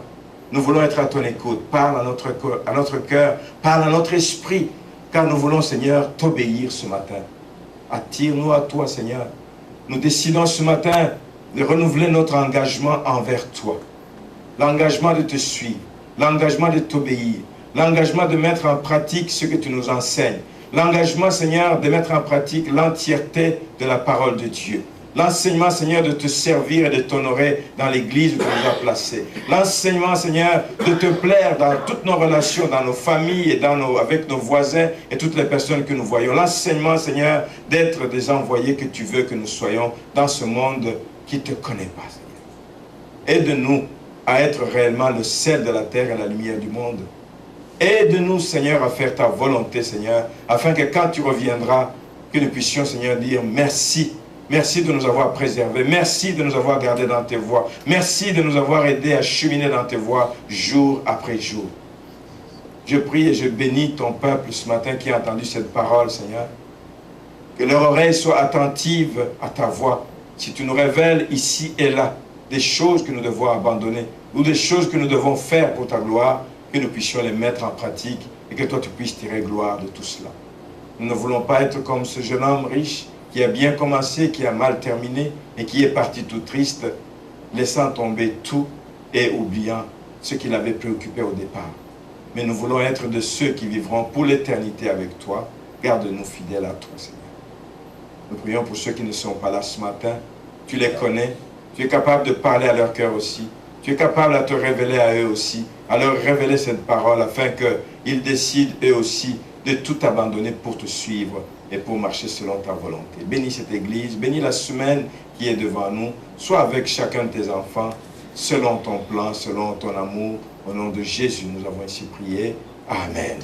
Nous voulons être à ton écoute. Parle à notre cœur, parle à notre esprit, car nous voulons, Seigneur, t'obéir ce matin. Attire-nous à toi, Seigneur. Nous décidons ce matin de renouveler notre engagement envers toi. L'engagement de te suivre, l'engagement de t'obéir, l'engagement de mettre en pratique ce que tu nous enseignes, l'engagement, Seigneur, de mettre en pratique l'entièreté de la parole de Dieu. L'enseignement, Seigneur, de te servir et de t'honorer dans l'église où tu nous as placés. L'enseignement, Seigneur, de te plaire dans toutes nos relations, dans nos familles et avec nos voisins et toutes les personnes que nous voyons. L'enseignement, Seigneur, d'être des envoyés que tu veux que nous soyons dans ce monde qui ne te connaît pas, Seigneur. Aide-nous à être réellement le sel de la terre et la lumière du monde. Aide-nous, Seigneur, à faire ta volonté, Seigneur, afin que quand tu reviendras, que nous puissions, Seigneur, dire merci. Merci de nous avoir préservés. Merci de nous avoir gardés dans tes voies. Merci de nous avoir aidés à cheminer dans tes voies jour après jour. Je prie et je bénis ton peuple ce matin qui a entendu cette parole, Seigneur. Que leur oreille soit attentive à ta voix. Si tu nous révèles ici et là des choses que nous devons abandonner ou des choses que nous devons faire pour ta gloire, que nous puissions les mettre en pratique et que toi tu puisses tirer gloire de tout cela. Nous ne voulons pas être comme ce jeune homme riche qui a bien commencé, qui a mal terminé et qui est parti tout triste, laissant tomber tout et oubliant ce qui l'avait préoccupé au départ. Mais nous voulons être de ceux qui vivront pour l'éternité avec toi. Garde-nous fidèles à toi, Seigneur. Nous prions pour ceux qui ne sont pas là ce matin. Tu les connais. Tu es capable de parler à leur cœur aussi. Tu es capable de te révéler à eux aussi, à leur révéler cette parole afin qu'ils décident eux aussi de tout abandonner pour te suivre et pour marcher selon ta volonté. Bénis cette église, bénis la semaine qui est devant nous. Sois avec chacun de tes enfants, selon ton plan, selon ton amour. Au nom de Jésus, nous avons ainsi prié. Amen.